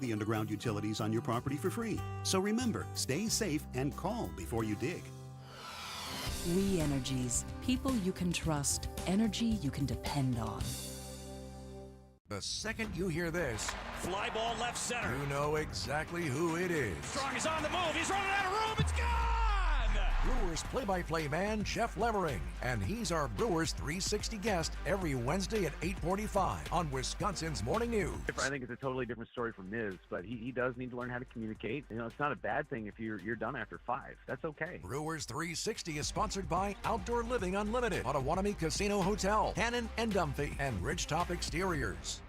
the underground utilities on your property for free. So remember, stay safe and call before you dig. We Energies. People you can trust. Energy you can depend on. The second you hear this, fly ball left center. You know exactly who it is. Strong is on the move. He's running out of room. It's gone! Brewers play-by-play man, Jeff Levering. And he's our Brewers 360 guest every Wednesday at 8:45 on Wisconsin's Morning News. I think it's a totally different story from Miz, but he does need to learn how to communicate. You know, it's not a bad thing if you're done after 5. That's okay. Brewers 360 is sponsored by Outdoor Living Unlimited, Potawatomi Casino Hotel, Hannon and Dunphy, and Ridgetop Exteriors.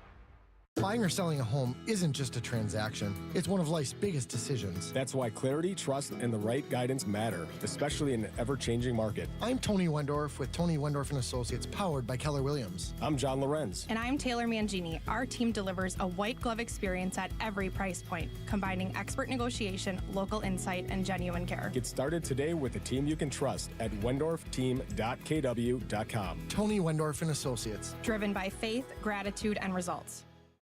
Buying or selling a home isn't just a transaction. It's one of life's biggest decisions. That's why clarity, trust, and the right guidance matter, especially in an ever-changing market. I'm Tony Wendorf with Tony Wendorf & Associates, powered by Keller Williams. I'm John Lorenz. And I'm Taylor Mangini. Our team delivers a white glove experience at every price point, combining expert negotiation, local insight, and genuine care. Get started today with a team you can trust at wendorfteam.kw.com. Tony Wendorf & Associates. Driven by faith, gratitude, and results.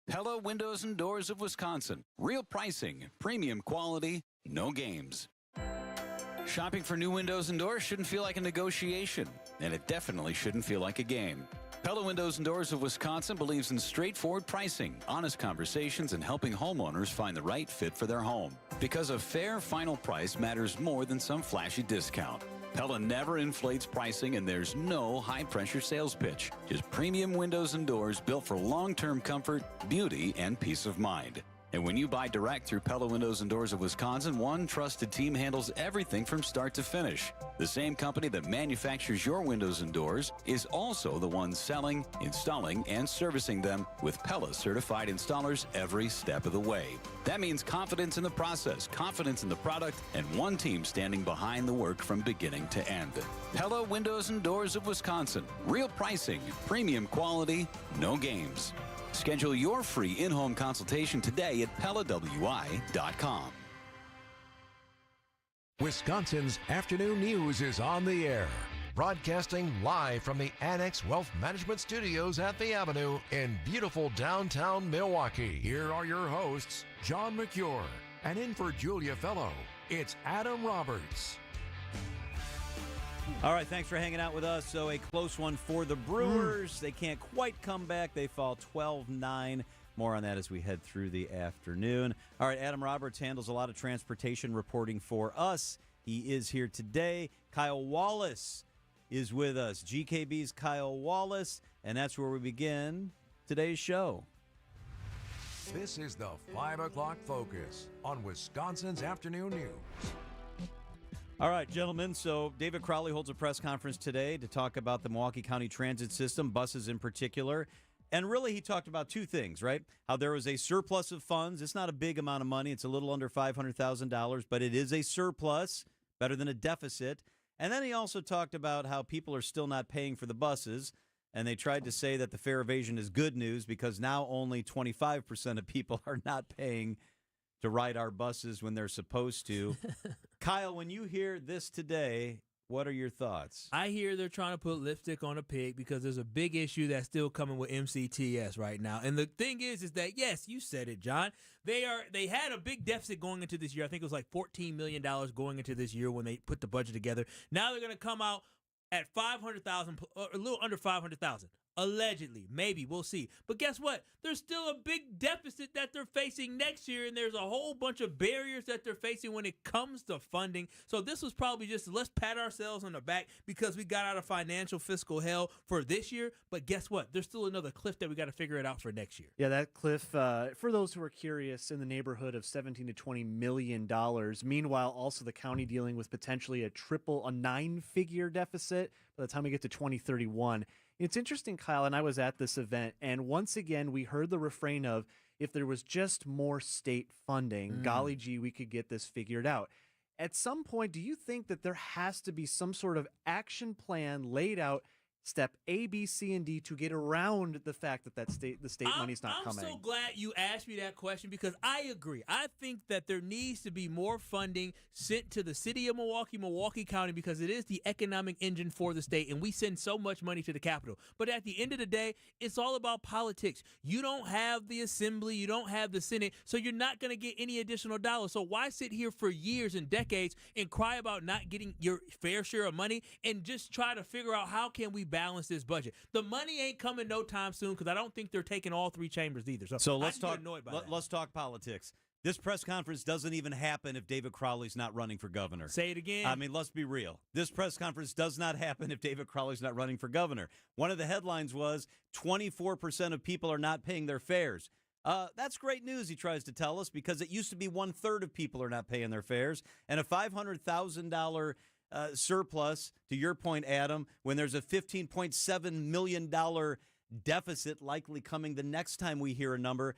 Pella Windows and Doors of Wisconsin. Real pricing, premium quality, no games. Shopping for new windows and doors shouldn't feel like a negotiation, and it definitely shouldn't feel like a game. Pella Windows and Doors of Wisconsin believes in straightforward pricing, honest conversations, and helping homeowners find the right fit for their home. Because a fair final price matters more than some flashy discount. Pella never inflates pricing, and there's no high-pressure sales pitch. Just premium windows and doors built for long-term comfort, beauty, and peace of mind. And when you buy direct through Pella Windows and Doors of Wisconsin, one trusted team handles everything from start to finish. The same company that manufactures your windows and doors is also the one selling, installing, and servicing them with Pella certified installers every step of the way. That means confidence in the process, confidence in the product, and one team standing behind the work from beginning to end. Pella Windows and Doors of Wisconsin. Real pricing, premium quality, no games. Schedule your free in-home consultation today at PellaWI.com. Wisconsin's afternoon news is on the air. Broadcasting live from the Annex Wealth Management Studios at the Avenue in beautiful downtown Milwaukee. Here are your hosts, John McCure, and in for Julia Fellow, it's Adam Roberts. All right, thanks for hanging out with us. So a close one for the Brewers. They can't quite come back. They fall 12-9. More on that as we head through the afternoon. All right, Adam Roberts handles a lot of transportation reporting for us. He is here today. Kyle Wallace is with us. GKB's Kyle Wallace, and that's where we begin today's show. This is the 5 o'clock focus on Wisconsin's afternoon news. All right, gentlemen, so David Crowley holds a press conference today to talk about the Milwaukee County transit system, buses in particular. And really, he talked about two things, right? How there was a surplus of funds. It's not a big amount of money. It's a little under $500,000, but it is a surplus, better than a deficit. And then he also talked about how people are still not paying for the buses. And they tried to say that the fare evasion is good news because now only 25% of people are not paying to ride our buses when they're supposed to. Kyle, when you hear this today, what are your thoughts? I hear they're trying to put lipstick on a pig because there's a big issue that's still coming with MCTS right now. And the thing is that, yes, you said it, John. They had a big deficit going into this year. I think it was like $14 million going into this year when they put the budget together. Now they're going to come out at $500,000, a little under $500,000. Allegedly, maybe, we'll see. But guess what? There's still a big deficit that they're facing next year, and there's a whole bunch of barriers that they're facing when it comes to funding. So this was probably just let's pat ourselves on the back because we got out of financial fiscal hell for this year. But guess what? There's still another cliff that we got to figure it out for next year. Yeah, that cliff, for those who are curious, in the neighborhood of $17 to $20 million. Meanwhile, also the county dealing with potentially a 9-figure deficit by the time we get to 2031. It's interesting, Kyle, and I was at this event, and once again, we heard the refrain of, if there was just more state funding, golly gee, we could get this figured out. At some point, do you think that there has to be some sort of action plan laid out step A, B, C, and D to get around the fact that the state money's not coming? I'm so glad you asked me that question because I agree. I think that there needs to be more funding sent to the city of Milwaukee, Milwaukee County, because it is the economic engine for the state, and we send so much money to the Capitol. But at the end of the day, it's all about politics. You don't have the Assembly, you don't have the Senate, so you're not going to get any additional dollars. So why sit here for years and decades and cry about not getting your fair share of money and just try to figure out how can we balance this budget? The money ain't coming no time soon because I don't think they're taking all three chambers either. So let's talk. That. Let's talk politics. This press conference doesn't even happen if David Crowley's not running for governor. Say it again. I mean, let's be real. This press conference does not happen if David Crowley's not running for governor. One of the headlines was 24% of people are not paying their fares. That's great news, he tries to tell us, because it used to be 1/3 of people are not paying their fares. And a $500,000 surplus, to your point, Adam, when there's a $15.7 million deficit likely coming the next time we hear a number.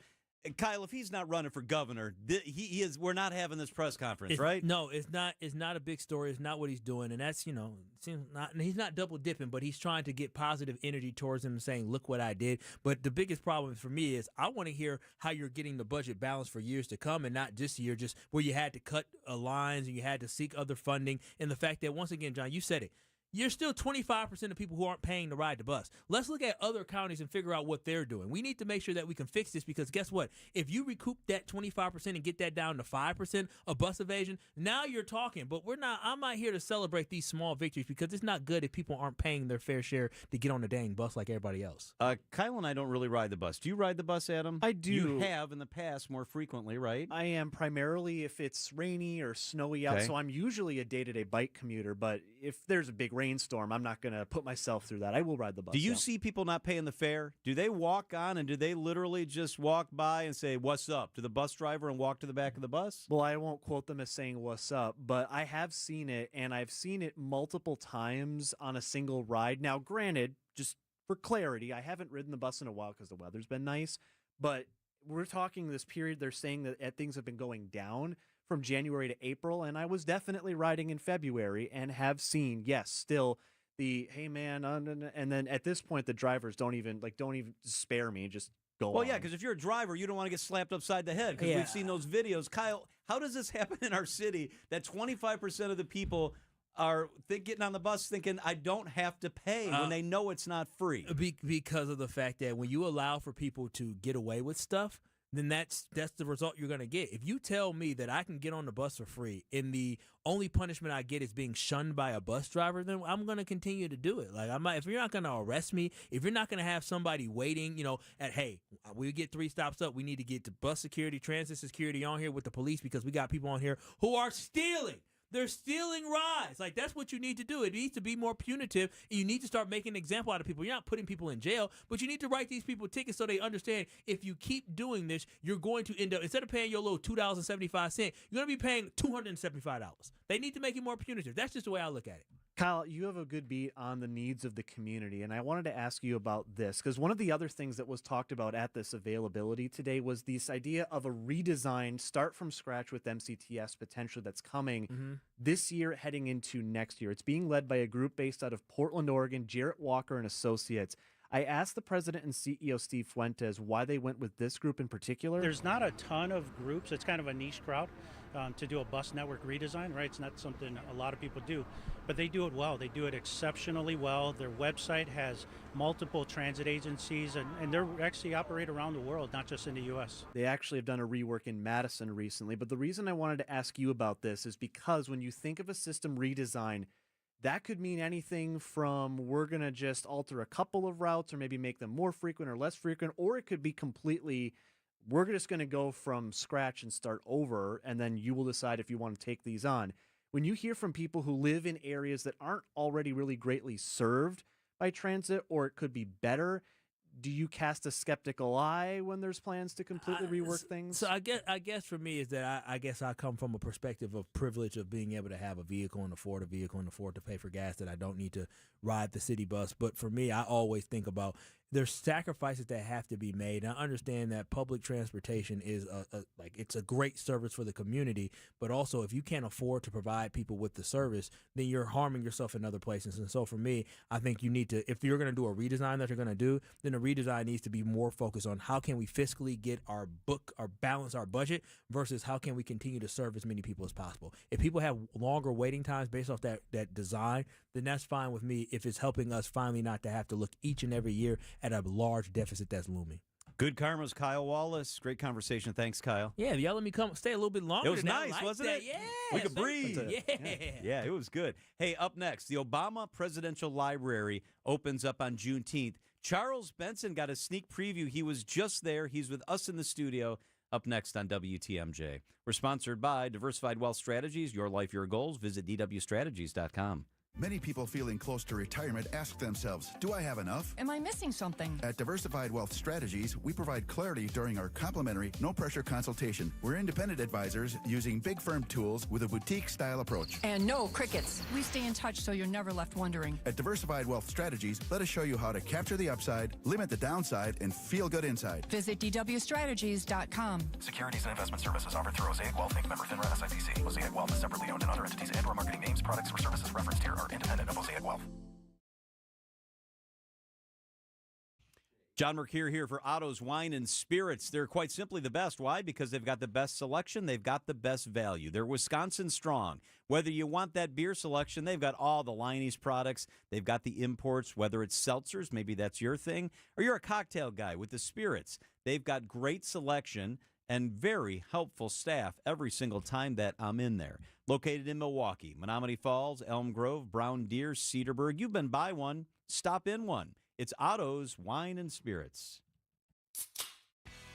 Kyle, if he's not running for governor, he is. We're not having this press conference, right? No, it's not. It's not a big story. It's not what he's doing, and that's seems not. And he's not double dipping, but he's trying to get positive energy towards him, saying, "Look what I did." But the biggest problem for me is I want to hear how you're getting the budget balanced for years to come, and not this year, just where you had to cut lines and you had to seek other funding. And the fact that once again, John, you said it. You're still 25% of people who aren't paying to ride the bus. Let's look at other counties and figure out what they're doing. We need to make sure that we can fix this because guess what? If you recoup that 25% and get that down to 5% of bus evasion, now you're talking. But I'm not here to celebrate these small victories because it's not good if people aren't paying their fair share to get on the dang bus like everybody else. Kyle and I don't really ride the bus. Do you ride the bus, Adam? I do. You have in the past more frequently, right? I am primarily if it's rainy or snowy out, so I'm usually a day-to-day bike commuter. But if there's a big rainstorm, I'm not going to put myself through that. I will ride the bus. Do you see people not paying the fare? Do they walk on and do they literally just walk by and say, "What's up?" to the bus driver and walk to the back of the bus? Well, I won't quote them as saying "what's up," but I have seen it, and I've seen it multiple times on a single ride. Now, granted, just for clarity, I haven't ridden the bus in a while because the weather's been nice, but we're talking this period they're saying that things have been going down from January to April, and I was definitely riding in February and have seen, yes, still the, hey man, and then at this point the drivers don't even spare me, just go on. Well, yeah, because if you're a driver, you don't want to get slapped upside the head because we've seen those videos. Kyle, how does this happen in our city that 25% of the people are getting on the bus thinking, I don't have to pay when they know it's not free? Because of the fact that when you allow for people to get away with stuff, then that's the result you're going to get. If you tell me that I can get on the bus for free and the only punishment I get is being shunned by a bus driver, then I'm going to continue to do it. Like if you're not going to arrest me, if you're not going to have somebody waiting, hey, we get 3 stops up, we need to get the bus security, transit security on here with the police because we got people on here who are stealing. They're stealing rides. Like, that's what you need to do. It needs to be more punitive, and you need to start making an example out of people. You're not putting people in jail, but you need to write these people tickets so they understand if you keep doing this, you're going to end up, instead of paying your little $2.75, you're going to be paying $275. They need to make it more punitive. That's just the way I look at it. Kyle, you have a good beat on the needs of the community, and I wanted to ask you about this because one of the other things that was talked about at this availability today was this idea of a redesigned start from scratch with MCTS potentially that's coming this year heading into next year. It's being led by a group based out of Portland, Oregon, Jarrett Walker and Associates. I asked the president and CEO, Steve Fuentes, why they went with this group in particular. There's not a ton of groups. It's kind of a niche crowd to do a bus network redesign, right? It's not something a lot of people do, but they do it well. They do it exceptionally well. Their website has multiple transit agencies, and they're actually operate around the world, not just in the U.S. They actually have done a rework in Madison recently, but the reason I wanted to ask you about this is because when you think of a system redesign, that could mean anything from we're going to just alter a couple of routes or maybe make them more frequent or less frequent, or it could be completely, we're just going to go from scratch and start over, and then you will decide if you want to take these on. When you hear from people who live in areas that aren't already really greatly served by transit, or it could be better, do you cast a skeptical eye when there's plans to completely rework things? So I guess for me is that I guess I come from a perspective of privilege of being able to have a vehicle and afford to pay for gas, that I don't need to ride the city bus. But for me, I always think about there's sacrifices that have to be made. And I understand that public transportation is it's a great service for the community, but also if you can't afford to provide people with the service, then you're harming yourself in other places. And so for me, I think you need to, if you're going to do a redesign that you're going to do, then the redesign needs to be more focused on how can we fiscally get our balance our budget versus how can we continue to serve as many people as possible. If people have longer waiting times based off that design, then that's fine with me if it's helping us finally not to have to look each and every year at a large deficit that's looming. Good Karma's Kyle Wallace. Great conversation. Thanks, Kyle. Yeah, y'all let me stay a little bit longer. It was nice, wasn't it? Yeah. We could breathe. Yeah, it was good. Hey, up next, the Obama Presidential Library opens up on Juneteenth. Charles Benson got a sneak preview. He was just there. He's with us in the studio. Up next on WTMJ. We're sponsored by Diversified Wealth Strategies. Your life, your goals. Visit dwstrategies.com. Many people feeling close to retirement ask themselves, do I have enough? Am I missing something? At Diversified Wealth Strategies, we provide clarity during our complimentary, no-pressure consultation. We're independent advisors using big firm tools with a boutique-style approach. And no crickets. We stay in touch so you're never left wondering. At Diversified Wealth Strategies, let us show you how to capture the upside, limit the downside, and feel good inside. Visit dwstrategies.com. Securities and investment services offered through Mosaic Wealth Inc. Member FINRA SIPC. Mosaic Wealth is separately owned, and other entities and/or marketing names, products, or services referenced here are independent of Mosaic Wealth. John Mercure here for Otto's Wine and Spirits. They're quite simply the best. Why? Because they've got the best selection. They've got the best value. They're Wisconsin strong. Whether you want that beer selection, they've got all the Liney's products. They've got the imports, whether it's seltzers, maybe that's your thing, or you're a cocktail guy with the spirits. They've got great selection and very helpful staff every single time that I'm in there. Located in Milwaukee, Menominee Falls, Elm Grove, Brown Deer, Cedarburg. You've been by one, stop in one. It's Otto's Wine and Spirits.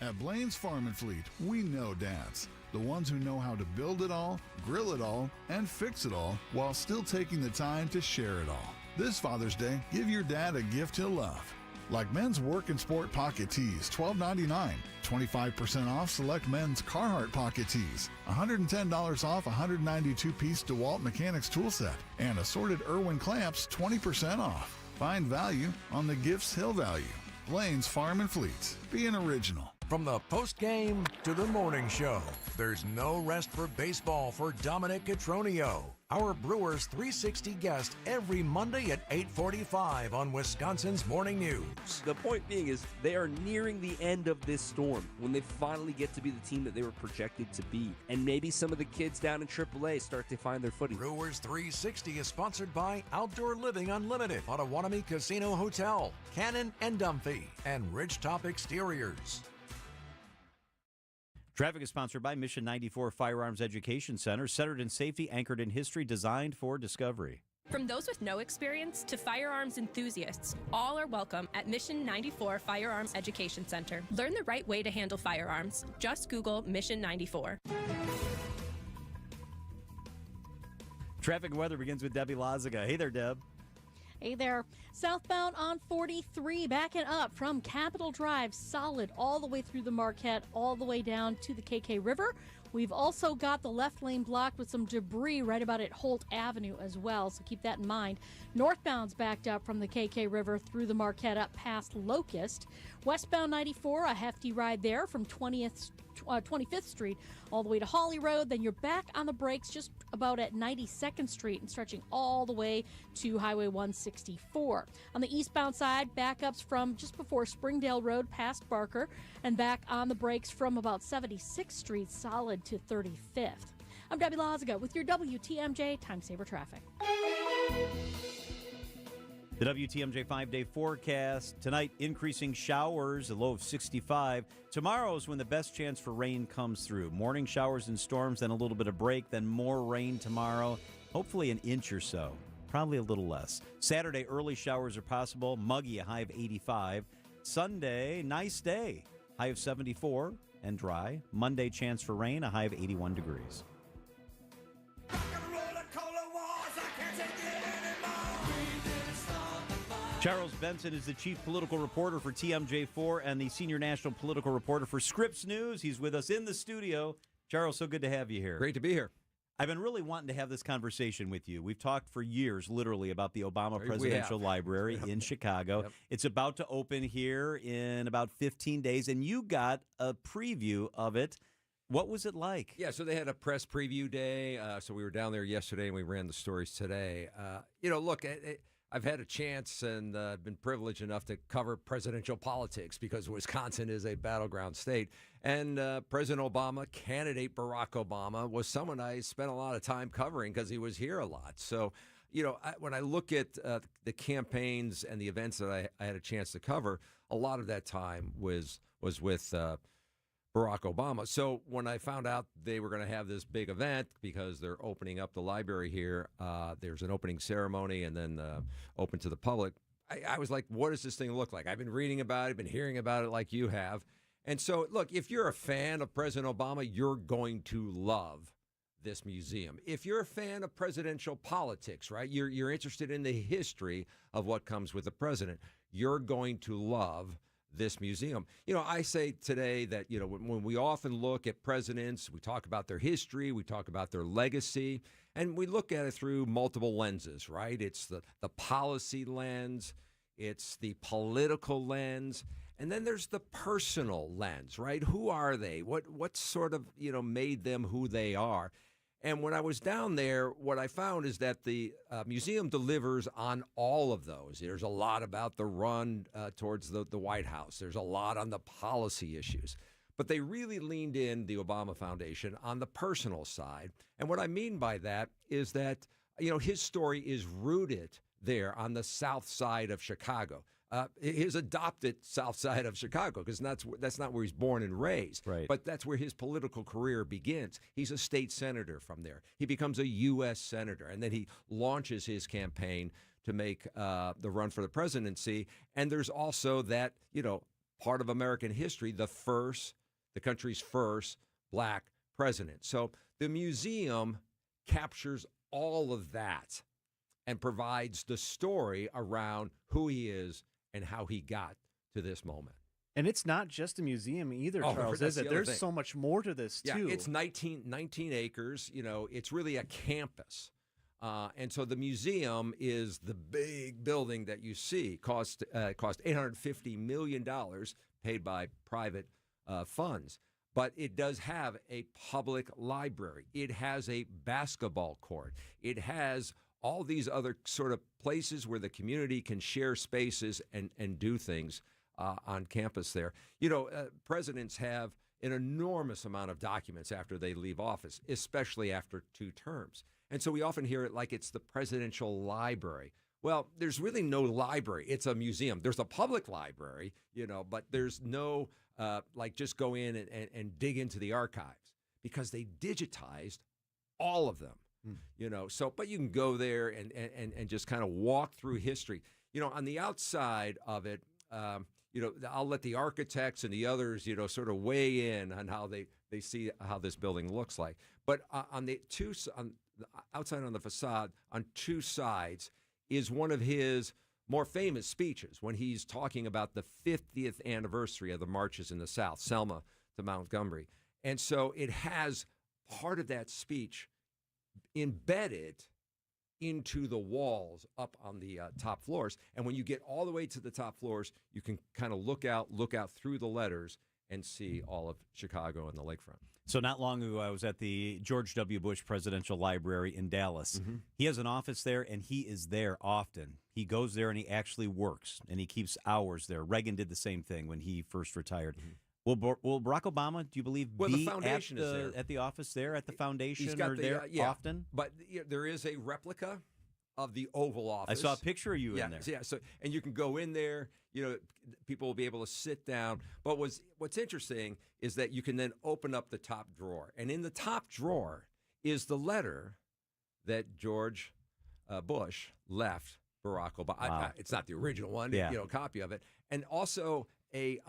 At Blaine's Farm and Fleet, we know dads. The ones who know how to build it all, grill it all, and fix it all while still taking the time to share it all. This Father's Day, give your dad a gift he'll love. Like men's work and sport pocket tees, $12.99. 25% off select men's Carhartt pocket tees. $110 off 192-piece DeWalt Mechanics tool set. And assorted Irwin clamps, 20% off. Find value on the gifts he'll value. Blaine's Farm and Fleet. Be an original. From the post-game to the morning show, there's no rest for baseball for Dominic Cotroneo, our Brewers 360 guest every Monday at 8:45 on Wisconsin's Morning News. The point being is they are nearing the end of this storm when they finally get to be the team that they were projected to be. And maybe some of the kids down in AAA start to find their footing. Brewers 360 is sponsored by Outdoor Living Unlimited, Potawatomi Casino Hotel, Cannon and Dumphy, and Ridgetop Exteriors. Traffic is sponsored by Mission 94 Firearms Education Center, centered in safety, anchored in history, designed for discovery. From those with no experience to firearms enthusiasts, all are welcome at Mission 94 Firearms Education Center. Learn the right way to handle firearms. Just Google Mission 94. Traffic and weather begins with Debbie Lazaga. Hey there, Deb. Hey there. Southbound on 43, backing up from Capitol Drive, solid all the way through the Marquette, all the way down to the KK River. We've also got the left lane blocked with some debris right about at Holt Avenue as well, so keep that in mind. Northbound's backed up from the KK River through the Marquette up past Locust. Westbound 94, a hefty ride there from 25th Street all the way to Hawley Road. Then you're back on the brakes just about at 92nd Street and stretching all the way to Highway 164. On the eastbound side, backups from just before Springdale Road past Barker and back on the brakes from about 76th Street solid to 35th. I'm Debbie Lazaga with your WTMJ Time Saver Traffic. The WTMJ 5-day forecast. Tonight, increasing showers, a low of 65. Tomorrow is when the best chance for rain comes through. Morning showers and storms, then a little bit of break, then more rain tomorrow. Hopefully an inch or so. Probably a little less. Saturday, early showers are possible. Muggy, a high of 85. Sunday, nice day. High of 74 and dry. Monday, chance for rain, a high of 81 degrees. Charles Benson is the chief political reporter for TMJ4 and the senior national political reporter for Scripps News. He's with us in the studio. Charles, so good to have you here. Great to be here. I've been really wanting to have this conversation with you. We've talked for years, literally, about the Obama Presidential Library in Chicago. Yep. It's about to open here in about 15 days, and you got a preview of it. What was it like? Yeah, so they had a press preview day. So we were down there yesterday, and we ran the stories today. Look, I've had a chance and been privileged enough to cover presidential politics because Wisconsin is a battleground state. And President Obama, candidate Barack Obama, was someone I spent a lot of time covering because he was here a lot. So, when I look at the campaigns and the events that I had a chance to cover, a lot of that time was with Barack Obama. So when I found out they were going to have this big event because they're opening up the library here, there's an opening ceremony and then open to the public, I was like, what does this thing look like? I've been reading about it, been hearing about it like you have. And so, look, if you're a fan of President Obama, you're going to love this museum. If you're a fan of presidential politics, right, you're interested in the history of what comes with the president, you're going to love this museum. I say today that, when we often look at presidents, we talk about their history, we talk about their legacy, and we look at it through multiple lenses, right? It's the policy lens, it's the political lens, and then there's the personal lens, right? Who are they? What sort of, made them who they are? And when I was down there, what I found is that the museum delivers on all of those. There's a lot about the run towards the White House. There's a lot on the policy issues. But they really leaned in, the Obama Foundation, on the personal side. And what I mean by that is that, his story is rooted there on the south side of Chicago. His adopted south side of Chicago, because that's not where he's born and raised. Right. But that's where his political career begins. He's a state senator from there. He becomes a U.S. senator, and then he launches his campaign to make the run for the presidency. And there's also that, part of American history, the country's first black president. So the museum captures all of that and provides the story around who he is and how he got to this moment. And it's not just a museum either, Charles, is it? There's so much more to this, too. Yeah, it's 19 acres. It's really a campus. And so the museum is the big building that you see. Cost $850 million, paid by private funds. But it does have a public library. It has a basketball court. It has all these other sort of places where the community can share spaces and do things on campus there. Presidents have an enormous amount of documents after they leave office, especially after 2 terms. And so we often hear it like it's the presidential library. Well, there's really no library. It's a museum. There's a public library, but there's no, just go in and dig into the archives because they digitized all of them. But you can go there and just kind of walk through history. On the outside of it, I'll let the architects and the others, sort of weigh in on how they see how this building looks like. But on the outside on the facade, on 2 sides, is one of his more famous speeches when he's talking about the 50th anniversary of the marches in the South, Selma to Montgomery. And so it has part of that speech embedded into the walls up on the top floors. And when you get all the way to the top floors, you can kind of look out through the letters and see all of Chicago and the lakefront. So not long ago, I was at the George W. Bush Presidential Library in Dallas. Mm-hmm. He has an office there, and he is there often. He goes there, and he actually works, and he keeps hours there. Reagan did the same thing when he first retired. Mm-hmm. Will Barack Obama, do you believe, the be foundation is there. At the office there, at the foundation, He's got or there often? But there is a replica of the Oval Office. I saw a picture of you in there. Yeah, so and you can go in there. People will be able to sit down. But what's interesting is that you can then open up the top drawer, and in the top drawer is the letter that George Bush left Barack Obama. Wow. It's not the original one, copy of it, and also a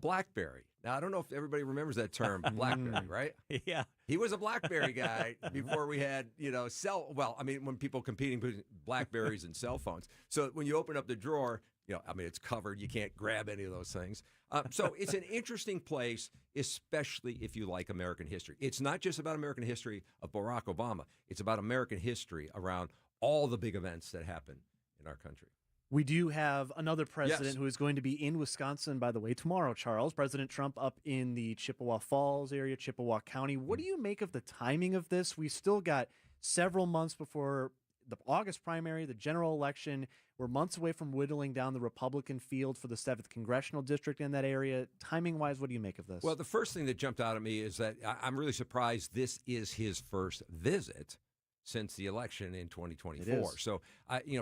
BlackBerry. Now, I don't know if everybody remembers that term, BlackBerry, right? Yeah. He was a BlackBerry guy before we had, when people competing between BlackBerries and cell phones. So when you open up the drawer, it's covered. You can't grab any of those things. So it's an interesting place, especially if you like American history. It's not just about American history of Barack Obama. It's about American history around all the big events that happen in our country. We do have another president who is going to be in Wisconsin, by the way, tomorrow, Charles. President Trump up in the Chippewa Falls area, Chippewa County. What do you make of the timing of this? We still got several months before the August primary, the general election. We're months away from whittling down the Republican field for the 7th Congressional District in that area. Timing-wise, what do you make of this? Well, the first thing that jumped out at me is that I'm really surprised this is his first visit since the election in 2024. So,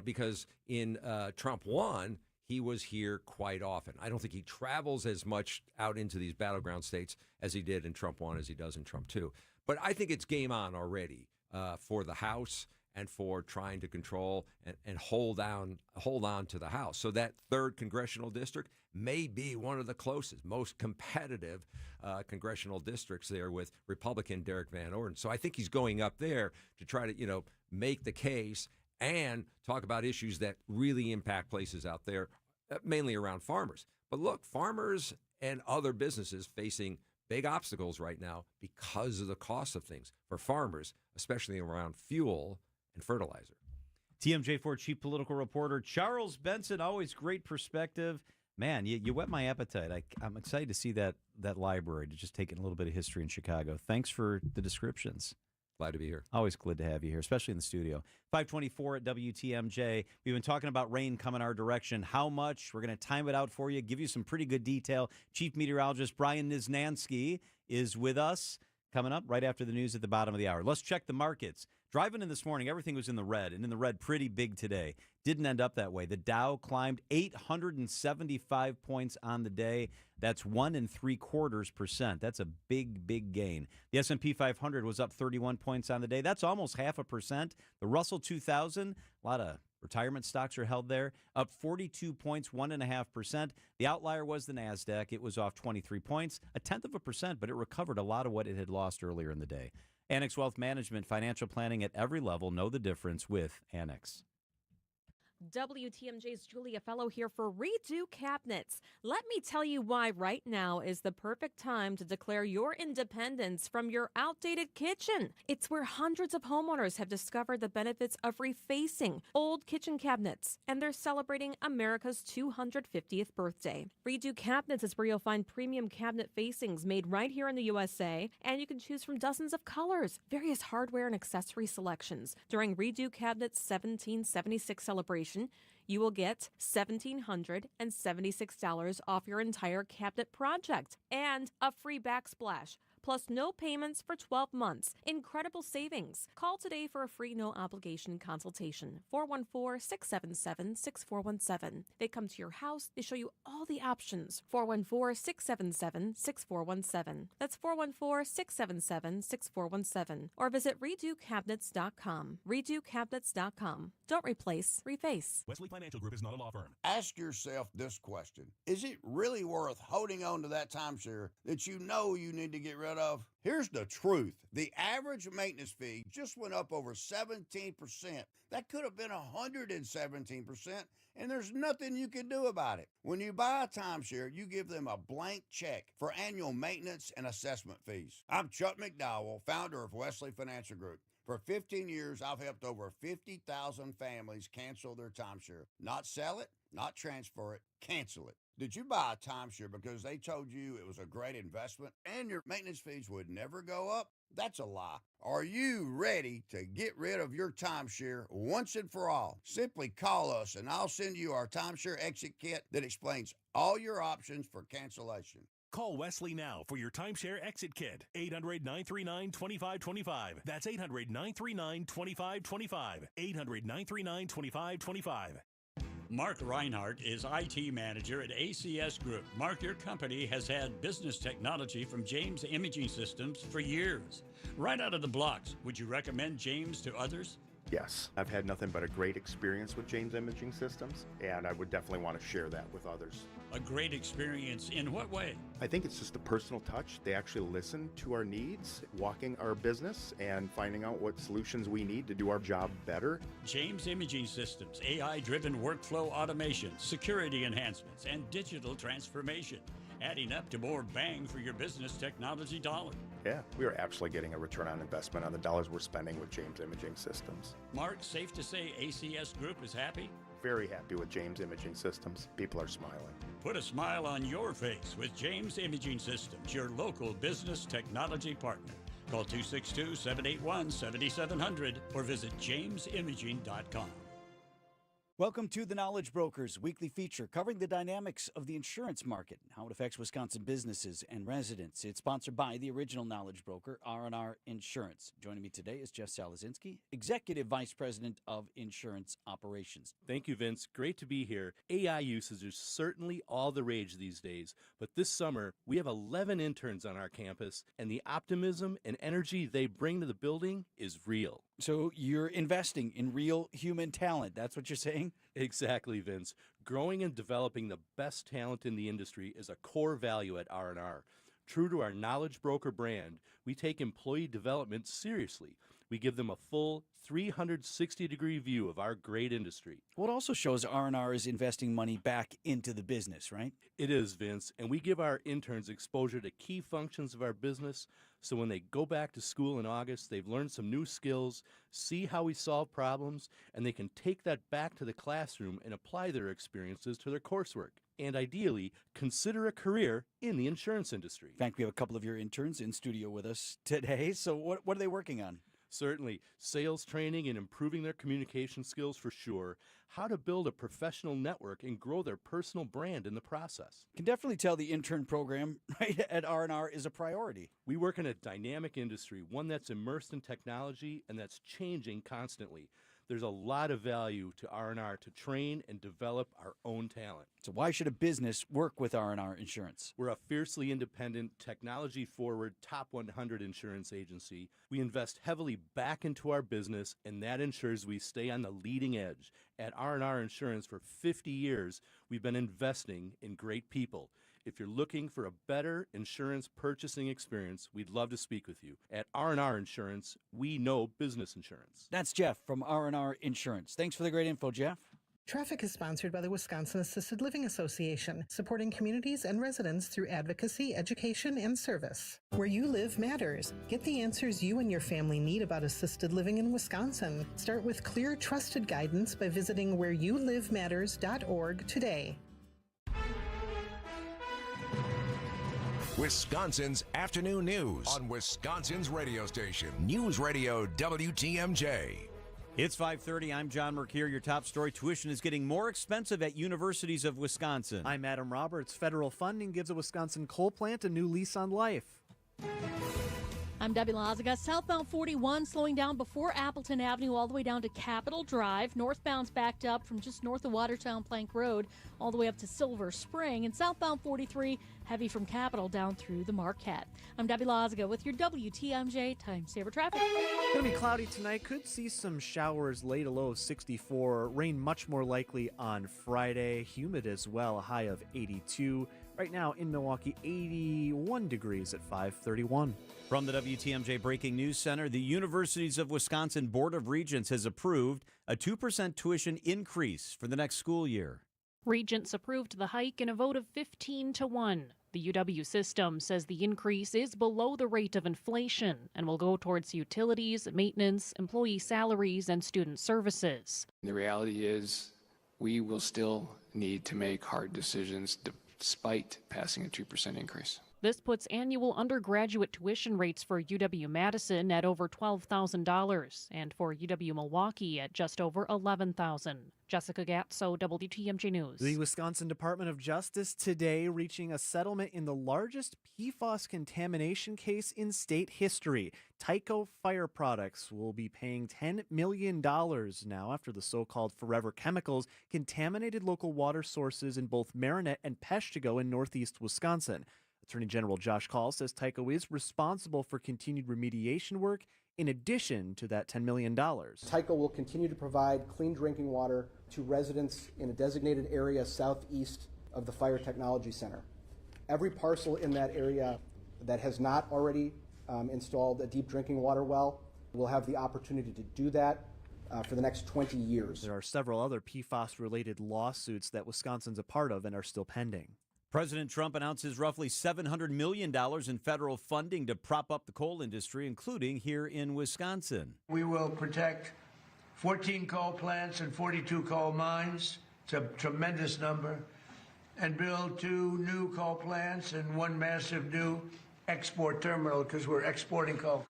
because in Trump 1, he was here quite often. I don't think he travels as much out into these battleground states as he did in Trump 1 as he does in Trump 2. But I think it's game on already for the House and for trying to control and hold on to the House. So that 3rd Congressional District may be one of the closest, most competitive congressional districts there with Republican Derek Van Orden. So I think he's going up there to try to, make the case and talk about issues that really impact places out there, mainly around farmers. But look, farmers and other businesses facing big obstacles right now because of the cost of things for farmers, especially around fuel and fertilizer. TMJ4 chief political reporter Charles Benson, always great perspective. Man, you whet my appetite. I'm excited to see that library, to just take in a little bit of history in Chicago. Thanks for the descriptions. Glad to be here. Always glad to have you here, especially in the studio. 524 at WTMJ. We've been talking about rain coming our direction. How much? We're going to time it out for you, give you some pretty good detail. Chief Meteorologist Brian Niznansky is with us. Coming up right after the news at the bottom of the hour. Let's check the markets. Driving in this morning, everything was in the red, and in the red pretty big today. Didn't end up that way. The Dow climbed 875 points on the day. That's 1.75%. That's a big, big gain. The S&P 500 was up 31 points on the day. That's almost 0.5%. The Russell 2000, a lot of retirement stocks are held there, up 42 points, 1.5%. The outlier was the NASDAQ. It was off 23 points, 0.1%, but it recovered a lot of what it had lost earlier in the day. Annex Wealth Management, financial planning at every level. Know the difference with Annex. WTMJ's Julia Fellow here for Redo Cabinets. Let me tell you why right now is the perfect time to declare your independence from your outdated kitchen. It's where hundreds of homeowners have discovered the benefits of refacing old kitchen cabinets, and they're celebrating America's 250th birthday. Redo Cabinets is where you'll find premium cabinet facings made right here in the USA, and you can choose from dozens of colors, various hardware and accessory selections. During Redo Cabinets' 1776 celebration, you will get $1,776 off your entire cabinet project and a free backsplash, plus no payments for 12 months. Incredible savings. Call today for a free no-obligation consultation. 414-677-6417. They come to your house. They show you all the options. 414-677-6417. That's 414-677-6417. Or visit RedoCabinets.com. RedoCabinets.com. Don't replace, reface. Wesley Financial Group is not a law firm. Ask yourself this question. Is it really worth holding on to that timeshare that you know you need to get rid of? Here's the truth. The average maintenance fee just went up over 17%. That could have been 117%, and there's nothing you can do about it. When you buy a timeshare, you give them a blank check for annual maintenance and assessment fees. I'm Chuck McDowell, founder of Wesley Financial Group. For 15 years, I've helped over 50,000 families cancel their timeshare. Not sell it, not transfer it, cancel it. Did you buy a timeshare because they told you it was a great investment and your maintenance fees would never go up? That's a lie. Are you ready to get rid of your timeshare once and for all? Simply call us and I'll send you our timeshare exit kit that explains all your options for cancellation. Call Wesley now for your timeshare exit kit. 800-939-2525. That's 800-939-2525. 800-939-2525. Mark Reinhardt is IT manager at ACS Group. Mark, your company has had business technology from James Imaging Systems for years. Right out of the blocks, would you recommend James to others? Yes, I've had nothing but a great experience with James Imaging Systems, and I would definitely want to share that with others. A great experience in what way? I think it's just a personal touch. They actually listen to our needs, walking our business, and finding out what solutions we need to do our job better. James Imaging Systems, AI-driven workflow automation, security enhancements, and digital transformation. adding up to more bang for your business technology dollar. Yeah, we are absolutely getting a return on investment on the dollars we're spending with James Imaging Systems. Mark, safe to say ACS Group is happy? Very happy with James Imaging Systems. People are smiling. Put a smile on your face with James Imaging Systems, your local business technology partner. Call 262-781-7700 or visit jamesimaging.com. Welcome to The Knowledge Brokers weekly feature covering the dynamics of the insurance market and how it affects Wisconsin businesses and residents. It's sponsored by the original Knowledge Broker, R&R Insurance. Joining me today is Jeff Salazinski, Executive Vice President of Insurance Operations. Thank you, Vince. Great to be here. AI usage is certainly all the rage these days, but this summer we have 11 interns on our campus, and the optimism and energy they bring to the building is real. So you're investing in real human talent. That's what you're saying? Exactly, Vince. Growing and developing the best talent in the industry is a core value at R&R. True to our Knowledge Broker brand, we take employee development seriously. We give them a full 360-degree view of our great industry. Well, it also shows R&R is investing money back into the business, right? It is, Vince, and we give our interns exposure to key functions of our business, so when they go back to school in August, they've learned some new skills, see how we solve problems, and they can take that back to the classroom and apply their experiences to their coursework. And ideally, consider a career in the insurance industry. In fact, we have a couple of your interns in studio with us today. So what are they working on? Certainly. Sales training and improving their communication skills for sure. How to build a professional network and grow their personal brand in the process. Can definitely tell the intern program right at R&R is a priority. We work in a dynamic industry, one that's immersed in technology and that's changing constantly. There's a lot of value to R&R to train and develop our own talent. So why should a business work with R&R Insurance? We're a fiercely independent, technology-forward, top 100 insurance agency. We invest heavily back into our business, and that ensures we stay on the leading edge. At R&R Insurance for 50 years, we've been investing in great people. If you're looking for a better insurance purchasing experience, we'd love to speak with you. At R&R Insurance, we know business insurance. That's Jeff from R&R Insurance. Thanks for the great info, Jeff. Traffic is sponsored by the Wisconsin Assisted Living Association, supporting communities and residents through advocacy, education, and service. Where you live matters. Get the answers you and your family need about assisted living in Wisconsin. Start with clear, trusted guidance by visiting whereyouLiveMatters.org today. Wisconsin's afternoon news on Wisconsin's radio station, News Radio WTMJ. It's 5:30. I'm John Mercure. Your top story: tuition is getting more expensive at universities of Wisconsin. I'm Adam Roberts. Federal funding gives a Wisconsin coal plant a new lease on life. I'm Debbie Lazaga. Southbound 41 slowing down before Appleton Avenue all the way down to Capitol Drive. Northbound's backed up from just north of Watertown Plank Road all the way up to Silver Spring. And southbound 43 heavy from Capitol down through the Marquette. I'm Debbie Lazaga with your WTMJ Time Saver Traffic. It's going to be cloudy tonight. Could see some showers late, a low of 64. Rain much more likely on Friday. Humid as well, a high of 82. Right now in Milwaukee, 81 degrees at 5:31. From the WTMJ Breaking News Center, the Universities of Wisconsin Board of Regents has approved a 2% tuition increase for the next school year. Regents approved the hike in a vote of 15-1. The UW system says the increase is below the rate of inflation and will go towards utilities, maintenance, employee salaries, and student services. The reality is we will still need to make hard decisions despite passing a 2% increase. This puts annual undergraduate tuition rates for UW-Madison at over $12,000 and for UW-Milwaukee at just over $11,000. Jessica Gatso, WTMJ News. The Wisconsin Department of Justice today reaching a settlement in the largest PFAS contamination case in state history. Tyco Fire Products will be paying $10 million now after the so-called forever chemicals contaminated local water sources in both Marinette and Peshtigo in northeast Wisconsin. Attorney General Josh Call says Tyco is responsible for continued remediation work in addition to that $10 million. Tyco will continue to provide clean drinking water to residents in a designated area southeast of the Fire Technology Center. Every parcel in that area that has not already installed a deep drinking water well will have the opportunity to do that for the next 20 years. There are several other PFAS-related lawsuits that Wisconsin's a part of and are still pending. President Trump announces roughly $700 million in federal funding to prop up the coal industry, including here in Wisconsin. We will protect 14 coal plants and 42 coal mines. It's a tremendous number. And build 2 new coal plants and 1 massive new export terminal because we're exporting coal.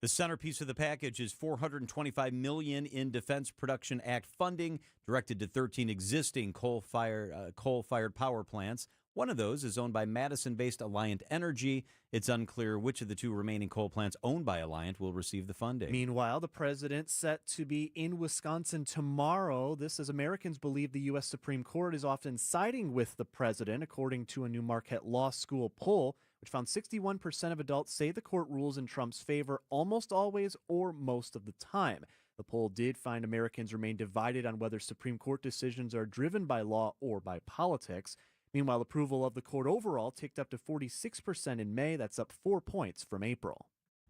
The centerpiece of the package is $425 million in Defense Production Act funding directed to 13 existing coal-fired power plants. One of those is owned by Madison-based Alliant Energy. It's unclear which of the 2 remaining coal plants owned by Alliant will receive the funding. Meanwhile, the president set to be in Wisconsin tomorrow. This as Americans believe the U.S. Supreme Court is often siding with the president, according to a new Marquette Law School poll, which found 61% of adults say the court rules in Trump's favor almost always or most of the time. The poll did find Americans remain divided on whether Supreme Court decisions are driven by law or by politics. Meanwhile, approval of the court overall ticked up to 46% in May. That's up 4 points from April.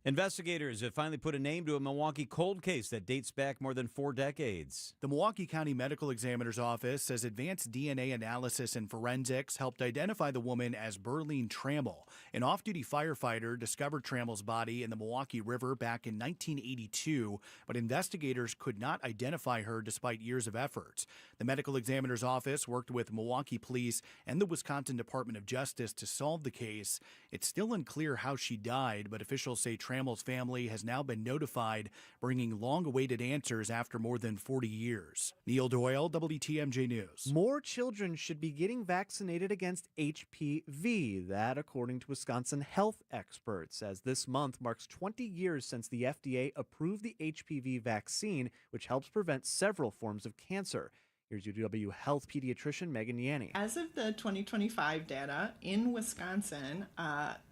Investigators have finally put a name to a Milwaukee cold case that dates back more than 4 decades. The Milwaukee County Medical Examiner's Office says advanced DNA analysis and forensics helped identify the woman as Berlene Trammell. An off-duty firefighter discovered Trammell's body in the Milwaukee River back in 1982, but investigators could not identify her despite years of efforts. The Medical Examiner's Office worked with Milwaukee Police and the Wisconsin Department of Justice to solve the case. It's still unclear how she died, but officials say Trammell's family has now been notified, bringing long-awaited answers after more than 40 years. Neil Doyle, WTMJ News. More children should be getting vaccinated against HPV. That, according to Wisconsin health experts, as this month marks 20 years since the FDA approved the HPV vaccine, which helps prevent several forms of cancer. Here's UW Health pediatrician Megan Yanni. As of the 2025 data, in Wisconsin,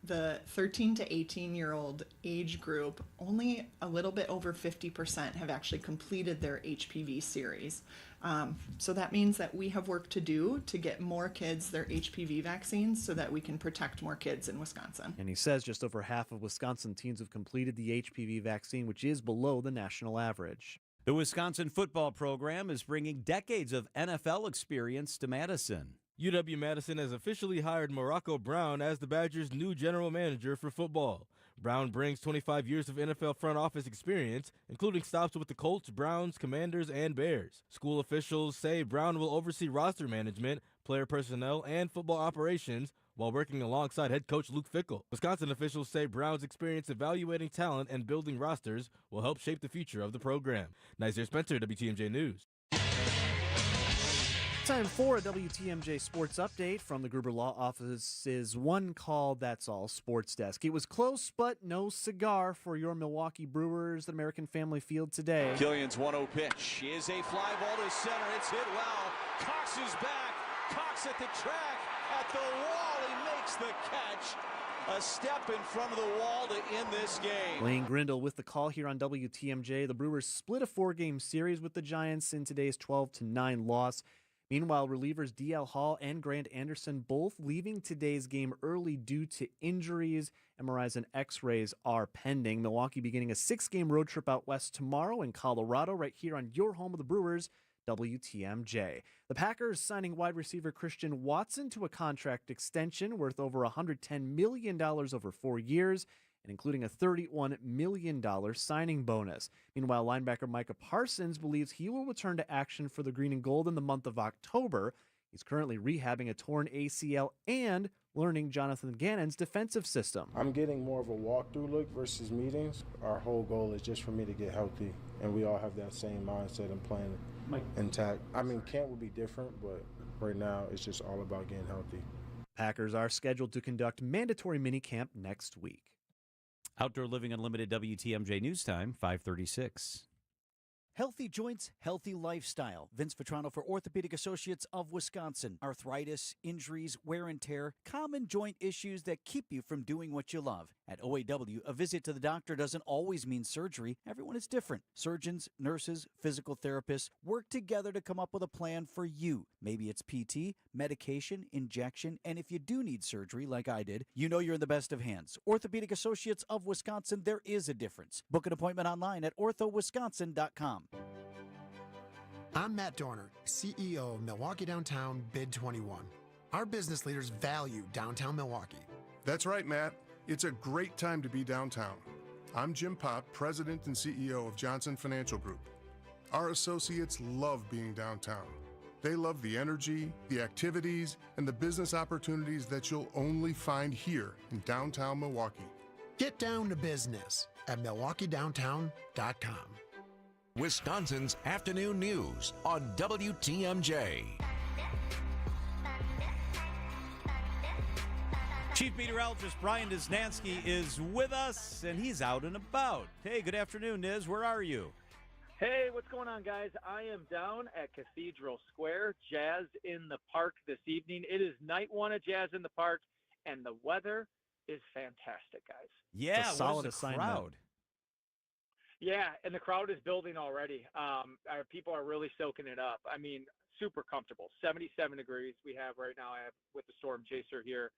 the 13 to 18-year-old age group, only a little bit over 50% have actually completed their HPV series. So that means that we have work to do to get more kids their HPV vaccines so that we can protect more kids in Wisconsin. And he says just over half of Wisconsin teens have completed the HPV vaccine, which is below the national average. The Wisconsin football program is bringing decades of NFL experience to Madison. UW-Madison has officially hired Morocco Brown as the Badgers' new general manager for football. Brown brings 25 years of NFL front office experience, including stops with the Colts, Browns, Commanders, and Bears. School officials say Brown will oversee roster management, player personnel, and football operations while working alongside head coach Luke Fickell. Wisconsin officials say Brown's experience evaluating talent and building rosters will help shape the future of the program. Nazir Spencer, WTMJ News. Time for a WTMJ Sports Update from the Gruber Law Office's One Call That's All Sports Desk. It was close, but no cigar for your Milwaukee Brewers at American Family Field today. Killian's 1-0 pitch is a fly ball to center. It's hit well. Cox is back. Cox at the track, at the wall. He makes the catch. A step in front of the wall to end this game. Blaine Grindle with the call here on WTMJ. The Brewers split a 4-game series with the Giants in today's 12-9 loss. Meanwhile, relievers DL Hall and Grant Anderson both leaving today's game early due to injuries. MRIs and X-rays are pending. Milwaukee beginning a 6-game road trip out west tomorrow in Colorado, right here on your home of the Brewers, WTMJ. The Packers signing wide receiver Christian Watson to a contract extension worth over $110 million over 4 years, and including a $31 million signing bonus. Meanwhile, linebacker Micah Parsons believes he will return to action for the Green and Gold in the month of October. He's currently rehabbing a torn ACL and learning Jonathan Gannon's defensive system. I'm getting more of a walkthrough look versus meetings. Our whole goal is just for me to get healthy, and we all have that same mindset and plan intact. I mean, camp will be different, but right now it's just all about getting healthy. Packers are scheduled to conduct mandatory minicamp next week. Outdoor Living Unlimited WTMJ News Time, 5:36. Healthy joints, healthy lifestyle. Vince Vetrano for Orthopedic Associates of Wisconsin. Arthritis, injuries, wear and tear, common joint issues that keep you from doing what you love. At OAW, a visit to the doctor doesn't always mean surgery. Everyone is different. Surgeons, nurses, physical therapists work together to come up with a plan for you. Maybe it's PT, medication, injection, and if you do need surgery, like I did, you know you're in the best of hands. Orthopedic Associates of Wisconsin, there is a difference. Book an appointment online at orthowisconsin.com. I'm Matt Dorner, CEO of Milwaukee Downtown Bid 21. Our business leaders value downtown Milwaukee. That's right, Matt. It's a great time to be downtown. I'm Jim Pop, President and CEO of Johnson Financial Group. Our associates love being downtown. They love the energy, the activities, and the business opportunities that you'll only find here in downtown Milwaukee. Get down to business at MilwaukeeDowntown.com. Wisconsin's afternoon news on WTMJ. Chief Meteorologist Brian Niznansky is with us, and he's out and about. Hey, good afternoon, Niz. Where are you? Hey, what's going on, guys? I am down at Cathedral Square, Jazz in the Park this evening. It is night one of Jazz in the Park, and the weather is fantastic, guys. Yeah, it's a solid what is the assignment. crowd? Yeah, and the crowd is building already. Our people are really soaking it up. I mean, super comfortable. 77 degrees we have right now. I have with the storm chaser here.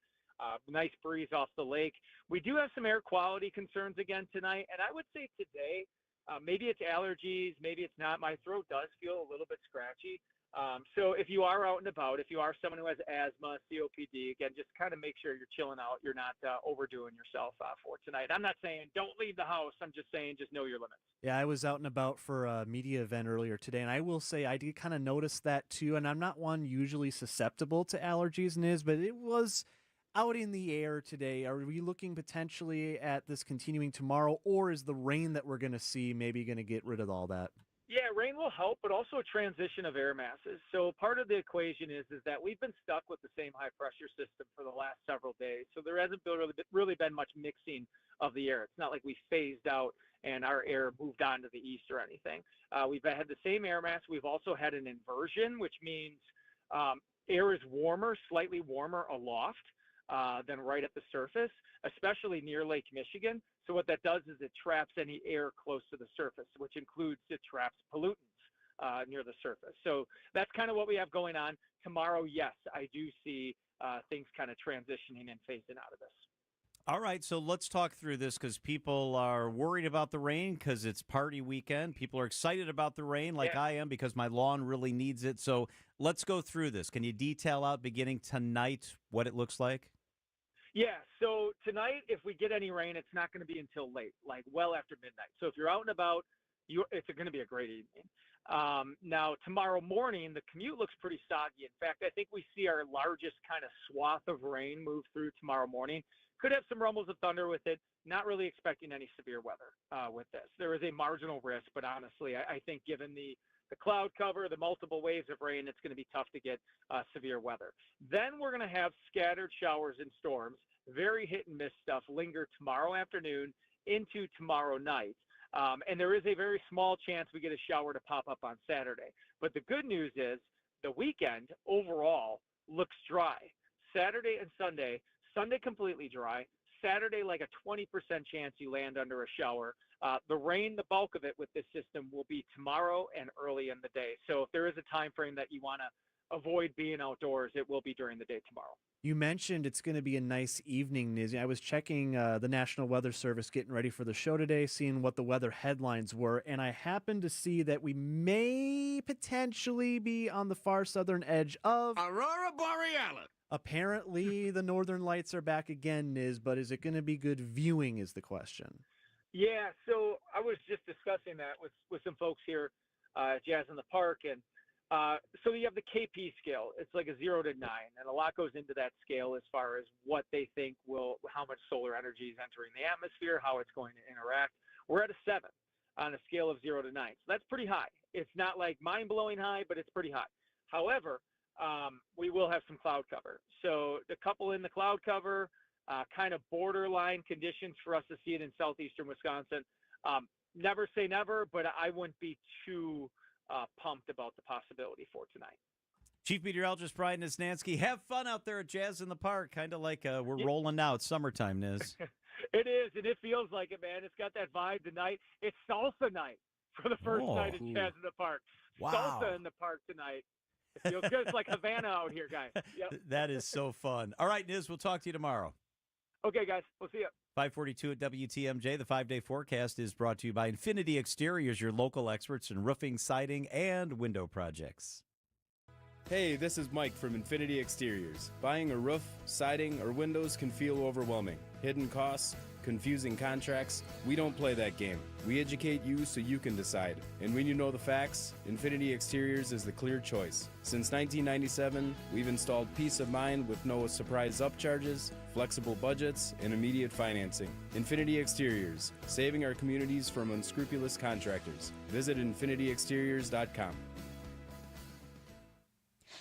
Nice breeze off the lake. We do have some air quality concerns again tonight, and I would say today, maybe it's allergies, maybe it's not. My throat does feel a little bit scratchy. So if you are out and about, if you are someone who has asthma, COPD, again, just kind of make sure you're chilling out. You're not overdoing yourself for tonight. I'm not saying don't leave the house. I'm just saying just know your limits. Yeah, I was out and about for a media event earlier today, and I will say I did kind of notice that too. And I'm not one usually susceptible to allergies, but it was out in the air today. Are we looking potentially at this continuing tomorrow, or is the rain that we're going to see maybe going to get rid of all that? Yeah, rain will help, but also a transition of air masses. So part of the equation is that we've been stuck with the same high pressure system for the last several days. So there hasn't really been much mixing of the air. It's not like we phased out and our air moved on to the east or anything. We've had the same air mass. We've also had an inversion, which means air is warmer, slightly warmer aloft than right at the surface, especially near Lake Michigan. So what that does is it traps any air close to the surface, which includes it traps pollutants near the surface. So that's kind of what we have going on. Tomorrow, yes, I do see things kind of transitioning and phasing out of this. All right, so let's talk through this because people are worried about the rain because it's party weekend. People are excited about the rain like I am because my lawn really needs it. So let's go through this. Can you detail out beginning tonight what it looks like? Yeah, so tonight, if we get any rain, it's not going to be until late, like well after midnight. So if you're out and about, it's going to be a great evening. Now, tomorrow morning, the commute looks pretty soggy. In fact, I think we see our largest kind of swath of rain move through tomorrow morning. Could have some rumbles of thunder with it. Not really expecting any severe weather with this. There is a marginal risk, but honestly, I think given the cloud cover, the multiple waves of rain, it's going to be tough to get severe weather. Then we're going to have scattered showers and storms, very hit and miss stuff, linger tomorrow afternoon into tomorrow night. And there is a very small chance we get a shower to pop up on Saturday. But the good news is the weekend overall looks dry. Saturday and Sunday completely dry. Saturday, like a 20% chance you land under a shower. The rain, the bulk of it with this system will be tomorrow and early in the day. So if there is a time frame that you want to avoid being outdoors, it will be during the day tomorrow. You mentioned it's going to be a nice evening, Nizzy. I was checking the National Weather Service, getting ready for the show today, seeing what the weather headlines were, and I happened to see that we may potentially be on the far southern edge of Aurora Borealis. Apparently, the northern lights are back again, Niz, but is it going to be good viewing is the question. Yeah, so I was just discussing that with some folks here at Jazz in the Park, and so you have the KP scale. It's like a 0 to 9, and a lot goes into that scale as far as what they think how much solar energy is entering the atmosphere, how it's going to interact. We're at a 7 on a scale of 0 to 9, so that's pretty high. It's not like mind-blowing high, but it's pretty high. However, we will have some cloud cover. So the couple in the cloud cover, kind of borderline conditions for us to see it in southeastern Wisconsin. Never say never, but I wouldn't be too pumped about the possibility for tonight. Chief Meteorologist Brian Niznansky, have fun out there at Jazz in the Park, kind of like we're rolling now. It's summertime, Niz. It is, and it feels like it, man. It's got that vibe tonight. It's salsa night for the first night at Jazz in the Park. Wow. Salsa in the park tonight. It feels good. It's like Havana out here, guys. Yep. That is so fun. All right, Niz, we'll talk to you tomorrow. Okay, guys. We'll see you. 542 at WTMJ. The 5-day forecast is brought to you by Infinity Exteriors, your local experts in roofing, siding, and window projects. Hey, this is Mike from Infinity Exteriors. Buying a roof, siding, or windows can feel overwhelming. Hidden costs, confusing contracts. We don't play that game. We educate you so you can decide. And when you know the facts, Infinity Exteriors is the clear choice. Since 1997, we've installed peace of mind with no surprise upcharges, flexible budgets, and immediate financing. Infinity Exteriors, saving our communities from unscrupulous contractors. Visit infinityexteriors.com.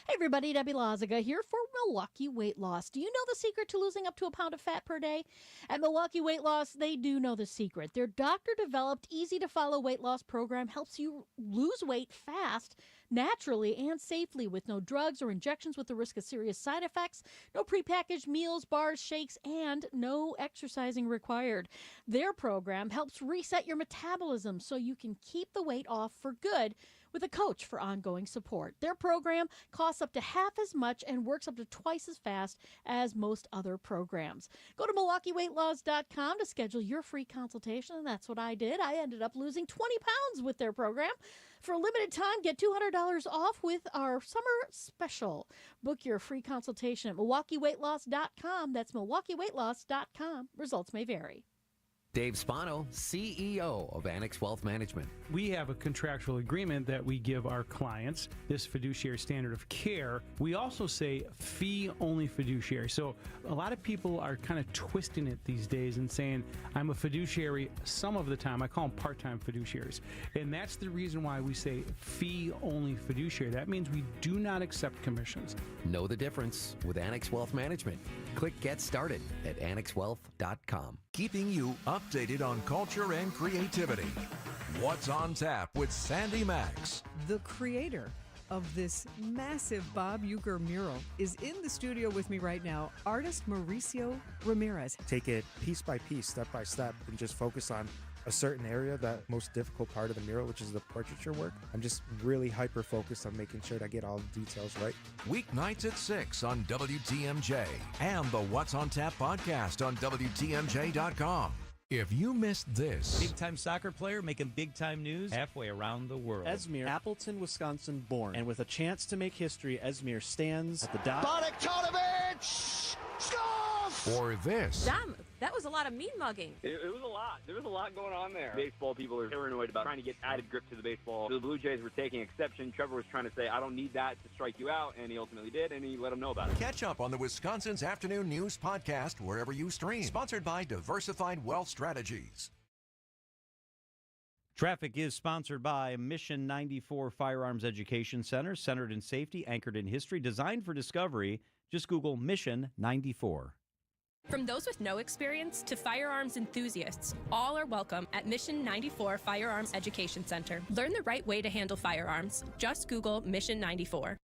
Hey everybody, Debbie Loziga here for Milwaukee Weight Loss. Do you know the secret to losing up to a pound of fat per day? At Milwaukee Weight Loss, they do know the secret. Their doctor-developed, easy-to-follow weight loss program helps you lose weight fast, naturally, and safely with no drugs or injections with the risk of serious side effects, no prepackaged meals, bars, shakes, and no exercising required. Their program helps reset your metabolism so you can keep the weight off for good with a coach for ongoing support. Their program costs up to half as much and works up to twice as fast as most other programs. Go to MilwaukeeWeightLoss.com to schedule your free consultation, and that's what I did. I ended up losing 20 pounds with their program. For a limited time, get $200 off with our summer special. Book your free consultation at MilwaukeeWeightLoss.com. That's MilwaukeeWeightLoss.com. Results may vary. Dave Spano, CEO of Annex Wealth Management. We have a contractual agreement that we give our clients, this fiduciary standard of care. We also say fee-only fiduciary. So a lot of people are kind of twisting it these days and saying, I'm a fiduciary some of the time. I call them part-time fiduciaries. And that's the reason why we say fee-only fiduciary. That means we do not accept commissions. Know the difference with Annex Wealth Management. Click Get Started at AnnexWealth.com. Keeping you updated on culture and creativity. What's on Tap with Sandy Max. The creator of this massive Bob Uecker mural is in the studio with me right now, artist Mauricio Ramirez. Take it piece by piece, step by step, and just focus on a certain area, that most difficult part of the mural, which is the portraiture work. I'm just really hyper-focused on making sure that I get all the details right. Weeknights at 6 on WTMJ and the What's on Tap podcast on WTMJ.com. If you missed this... Big-time soccer player making big-time news halfway around the world. Esmir, Appleton, Wisconsin born. And with a chance to make history, Esmir stands at the dot. Bogdanovic scores! Or this. Damn, that was a lot of mean mugging. It was a lot. There was a lot going on there. Baseball people are paranoid about trying to get added grip to the baseball. The Blue Jays were taking exception. Trevor was trying to say, I don't need that to strike you out, and he ultimately did, and he let them know about it. Catch up on the Wisconsin's Afternoon News podcast wherever you stream. Sponsored by Diversified Wealth Strategies. Traffic is sponsored by Mission 94 Firearms Education Center, centered in safety, anchored in history, designed for discovery. Just Google Mission 94. From those with no experience to firearms enthusiasts, all are welcome at Mission 94 Firearms Education Center. Learn the right way to handle firearms. Just Google Mission 94.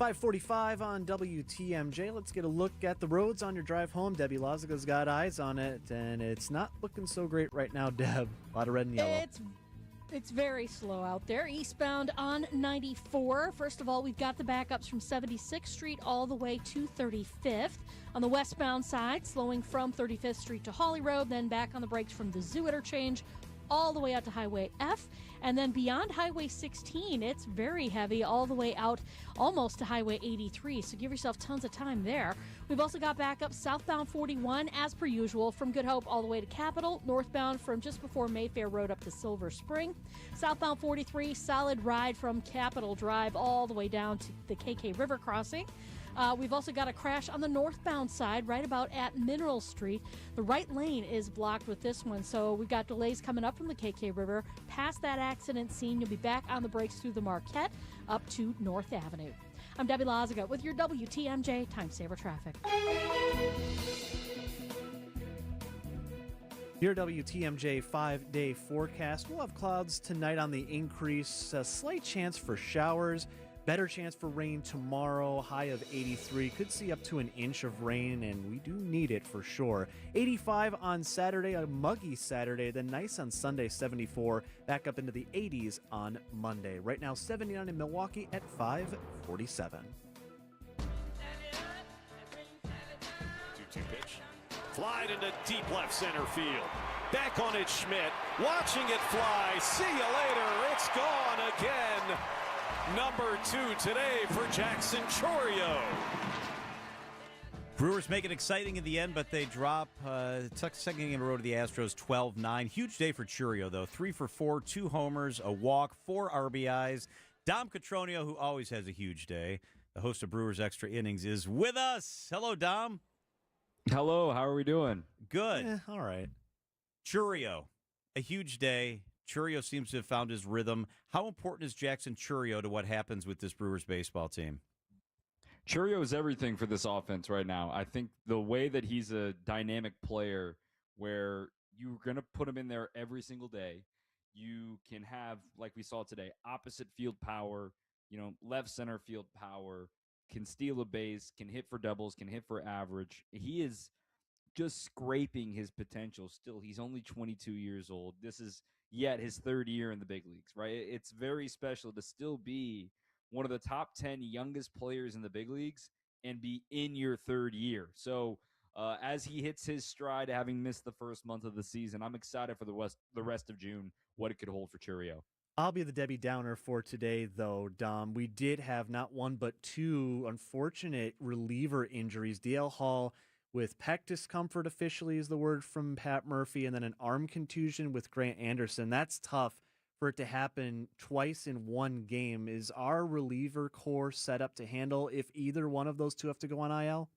5:45 on WTMJ. Let's get a look at the roads on your drive home. Debbie Loziga's got eyes on it, and it's not looking so great right now, Deb. A lot of red and yellow. It's very slow out there. Eastbound on 94. First of all, we've got the backups from 76th Street all the way to 35th. On the westbound side, slowing from 35th Street to Hawley Road, then back on the brakes from the Zoo interchange all the way out to Highway F. And then beyond Highway 16, it's very heavy all the way out almost to Highway 83. So give yourself tons of time there. We've also got backup southbound 41 as per usual from Good Hope all the way to Capitol. Northbound from just before Mayfair Road up to Silver Spring. Southbound 43, solid ride from Capitol Drive all the way down to the KK River crossing. We've also got a crash on the northbound side right about at Mineral Street. The right lane is blocked with this one, so we've got delays coming up from the KK River. Past that accident scene, you'll be back on the brakes through the Marquette up to North Avenue. I'm Debbie Loziga with your WTMJ Time Saver Traffic. Your WTMJ 5-day forecast. We'll have clouds tonight on the increase. A slight chance for showers. Better chance for rain tomorrow, high of 83. Could see up to an inch of rain, and we do need it for sure. 85 on Saturday, a muggy Saturday, then nice on Sunday, 74. Back up into the 80s on Monday. Right now, 79 in Milwaukee at 5:47. 2-2 pitch. Flied into deep left center field. Back on it, Schmidt. Watching it fly. See you later. It's gone again. number 2 today for Jackson Chourio. Brewers make it exciting in the end, but they drop second game in a row to the Astros 12-9. Huge day for Chourio, though. 3 for 4, 2 homers, a walk, 4 RBIs. Dom Cotroneo, who always has a huge day, the host of Brewers Extra Innings, is with us. Hello, Dom. Hello, how are we doing? Good. All right. Chourio, a huge day. Chourio seems to have found his rhythm. How important is Jackson Chourio to what happens with this Brewers baseball team? Chourio is everything for this offense right now. I think the way that he's a dynamic player where you're going to put him in there every single day, you can have, like we saw today, opposite field power, left center field power, can steal a base, can hit for doubles, can hit for average. He is just scraping his potential still. He's only 22 years old. This is yet his third year in the big leagues, right? It's very special to still be one of the top 10 youngest players in the big leagues and be in your third year. So as he hits his stride, having missed the first month of the season, I'm excited for the rest of June, what it could hold for Chourio. I'll be the Debbie Downer for today, though, Dom. We did have not one but 2 unfortunate reliever injuries. DL Hall with pec discomfort, officially is the word from Pat Murphy, and then an arm contusion with Grant Anderson. That's tough for it to happen twice in one game. Is our reliever core set up to handle if either one of those 2 have to go on IL?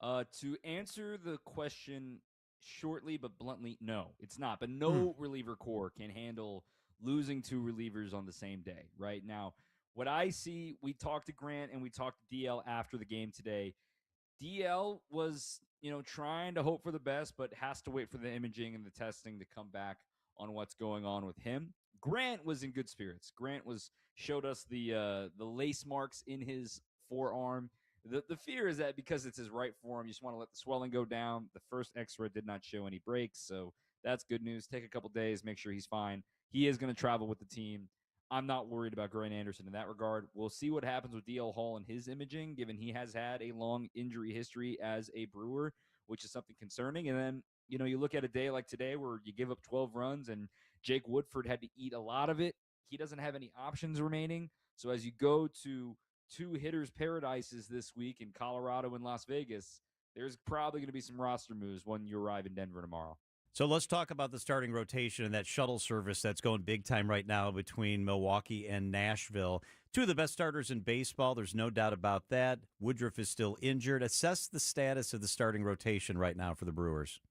To answer the question shortly but bluntly, no, it's not. But no reliever core can handle losing 2 relievers on the same day. Right now, what I see, we talked to Grant and we talked to DL after the game today. DL was, trying to hope for the best, but has to wait for the imaging and the testing to come back on what's going on with him. Grant was in good spirits. Grant showed us the lace marks in his forearm. The fear is that because it's his right forearm, you just want to let the swelling go down. The first X-ray did not show any breaks, so that's good news. Take a couple days, make sure he's fine. He is going to travel with the team. I'm not worried about Grant Anderson in that regard. We'll see what happens with DL Hall and his imaging, given he has had a long injury history as a Brewer, which is something concerning. And then, you look at a day like today where you give up 12 runs and Jake Woodford had to eat a lot of it. He doesn't have any options remaining. So as you go to 2 hitters' paradises this week in Colorado and Las Vegas, there's probably going to be some roster moves when you arrive in Denver tomorrow. So let's talk about the starting rotation and that shuttle service that's going big time right now between Milwaukee and Nashville. 2 of the best starters in baseball. There's no doubt about that. Woodruff is still injured. Assess the status of the starting rotation right now for the Brewers.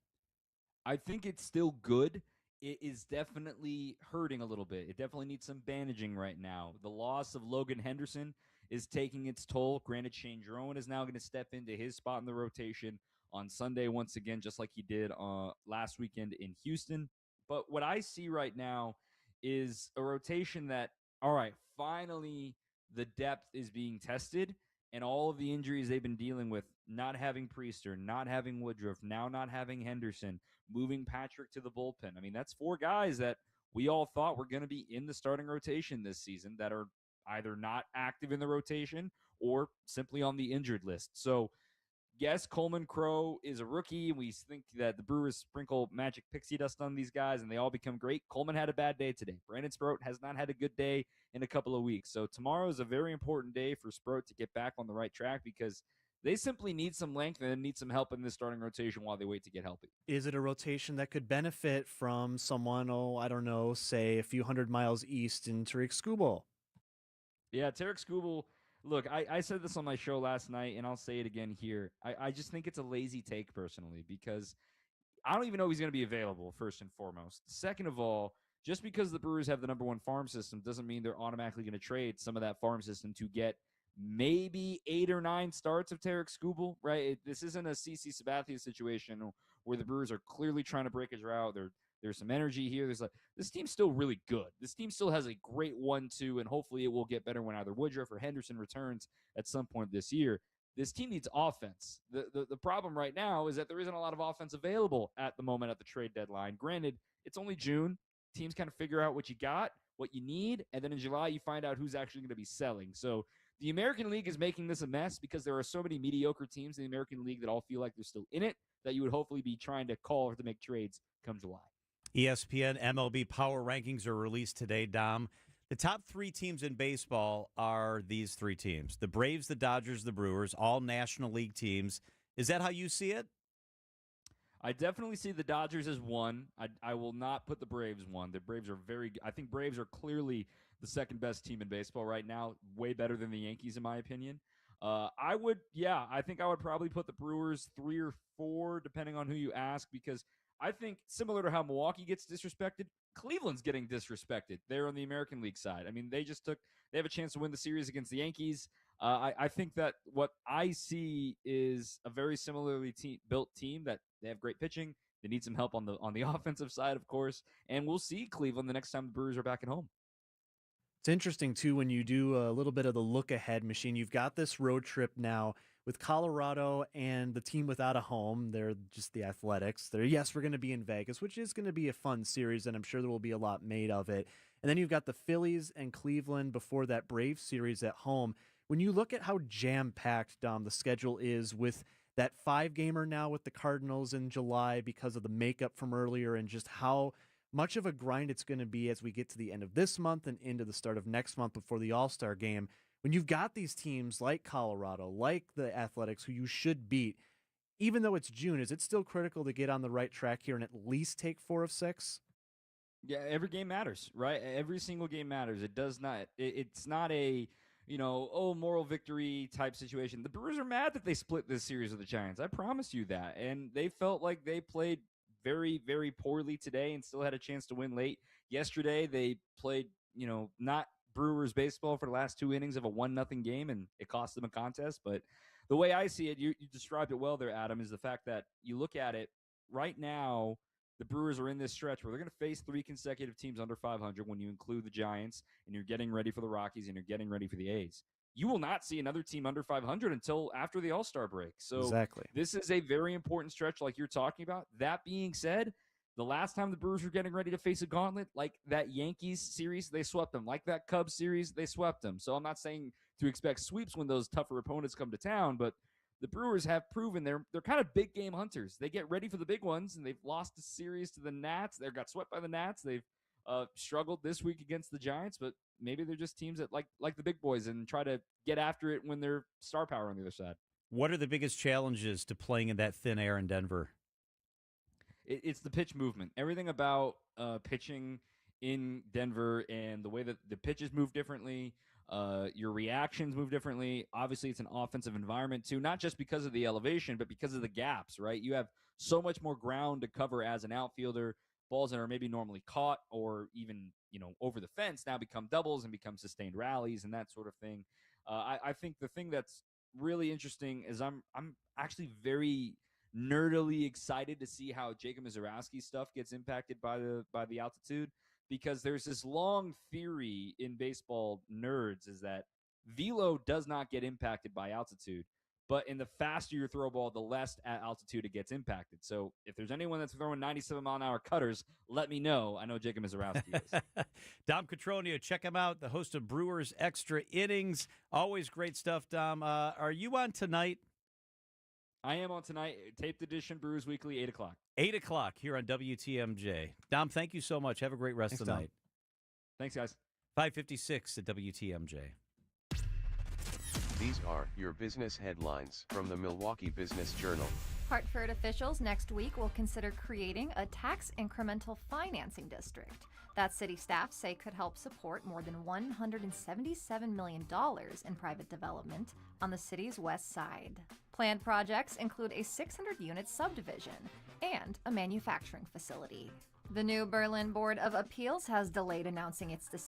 I think it's still good. It is definitely hurting a little bit. It definitely needs some bandaging right now. The loss of Logan Henderson is taking its toll. Granted, Shane Jerome is now going to step into his spot in the rotation on Sunday once again, just like he did last weekend in Houston. But what I see right now is a rotation that, all right, finally the depth is being tested, and all of the injuries they've been dealing with, not having Priester, not having Woodruff, now not having Henderson, moving Patrick to the bullpen. I mean, that's 4 guys that we all thought were going to be in the starting rotation this season that are either not active in the rotation or simply on the injured list. So, yes, Coleman Crow is a rookie, and we think that the Brewers sprinkle magic pixie dust on these guys, and they all become great. Coleman had a bad day today. Brandon Sproat has not had a good day in a couple of weeks. So tomorrow is a very important day for Sproat to get back on the right track because they simply need some length and need some help in this starting rotation while they wait to get healthy. Is it a rotation that could benefit from someone, say a few hundred miles east in Tarik Skubal? Yeah, Tarik Skubal. Look, I said this on my show last night, and I'll say it again here. I just think it's a lazy take, personally, because I don't even know if he's going to be available, first and foremost. Second of all, just because the Brewers have the number 1 farm system doesn't mean they're automatically going to trade some of that farm system to get maybe 8 or 9 starts of Tarik Skubal, right? This isn't a CC Sabathia situation where the Brewers are clearly trying to break his route. There's some energy here. This team's still really good. This team still has a great 1-2, and hopefully it will get better when either Woodruff or Henderson returns at some point this year. This team needs offense. The problem right now is that there isn't a lot of offense available at the moment at the trade deadline. Granted, it's only June. Teams kind of figure out what you got, what you need, and then in July you find out who's actually going to be selling. So the American League is making this a mess because there are so many mediocre teams in the American League that all feel like they're still in it that you would hopefully be trying to call or to make trades come July. ESPN MLB Power Rankings are released today, Dom. The top three teams in baseball are these three teams: the Braves, the Dodgers, the Brewers, all National League teams. Is that how you see it? I definitely see the Dodgers as one. I will not put the Braves one. The Braves are I think Braves are clearly the second best team in baseball right now, way better than the Yankees in my opinion. I think I would probably put the Brewers 3 or 4, depending on who you ask, because I think similar to how Milwaukee gets disrespected, Cleveland's getting disrespected. They're on the American League side. I mean, they have a chance to win the series against the Yankees. I think that what I see is a very similarly built team that they have great pitching. They need some help on the offensive side, of course, and we'll see Cleveland the next time the Brewers are back at home. It's interesting, too, when you do a little bit of the look-ahead machine. You've got this road trip now with Colorado and the team without a home. They're just the Athletics. We're going to be in Vegas, which is going to be a fun series, and I'm sure there will be a lot made of it. And then you've got the Phillies and Cleveland before that Braves series at home. When you look at how jam-packed, Dom, the schedule is with that 5-gamer now with the Cardinals in July because of the makeup from earlier and just how much of a grind it's going to be as we get to the end of this month and into the start of next month before the All-Star game. When you've got these teams like Colorado, like the Athletics, who you should beat, even though it's June, is it still critical to get on the right track here and at least take 4 of 6? Yeah, every game matters, right? Every single game matters. It does not. It's not a moral victory type situation. The Brewers are mad that they split this series with the Giants. I promise you that. And they felt like they played very, very poorly today and still had a chance to win late. Yesterday, they played, not Brewers baseball for the last 2 innings of a 1-0 game, and it cost them a contest. But the way I see it, you described it well there, Adam, is the fact that you look at it right now, the Brewers are in this stretch where they're going to face 3 consecutive teams under 500 when you include the Giants, and you're getting ready for the Rockies, and you're getting ready for the A's. You will not see another team under 500 until after the All-Star break. So exactly. This is a very important stretch like you're talking about. That being said, the last time the Brewers were getting ready to face a gauntlet, like that Yankees series, they swept them. Like that Cubs series, they swept them. So I'm not saying to expect sweeps when those tougher opponents come to town, but the Brewers have proven they're kind of big game hunters. They get ready for the big ones, and they've lost a series to the Nats. They got swept by the Nats. They've struggled this week against the Giants, but maybe they're just teams that like the big boys and try to get after it when they're star power on the other side. What are the biggest challenges to playing in that thin air in Denver? It's the pitch movement. Everything about pitching in Denver and the way that the pitches move differently, your reactions move differently. Obviously, it's an offensive environment too, not just because of the elevation, but because of the gaps, right? You have so much more ground to cover as an outfielder. Balls that are maybe normally caught or even, over the fence now become doubles and become sustained rallies and that sort of thing. I think the thing that's really interesting is I'm actually very nerdily excited to see how Jacob Misiorowski's stuff gets impacted by the altitude, because there's this long theory in baseball nerds is that velo does not get impacted by altitude. But in the faster you throw a ball, the less at altitude it gets impacted. So if there's anyone that's throwing 97-mile-an-hour cutters, let me know. I know Jacob Misiorowski is. Dom Cotroneo, check him out, the host of Brewers Extra Innings. Always great stuff, Dom. Are you on tonight? I am on tonight. Taped edition, Brewers Weekly, 8 o'clock. 8 o'clock here on WTMJ. Dom, thank you so much. Have a great rest of the night. Thanks, guys. 5:56 at WTMJ. These are your business headlines from the Milwaukee Business Journal. Hartford officials next week will consider creating a tax incremental financing district that city staff say could help support more than $177 million in private development on the city's west side. Planned projects include a 600-unit subdivision and a manufacturing facility. The new Berlin Board of Appeals has delayed announcing its decision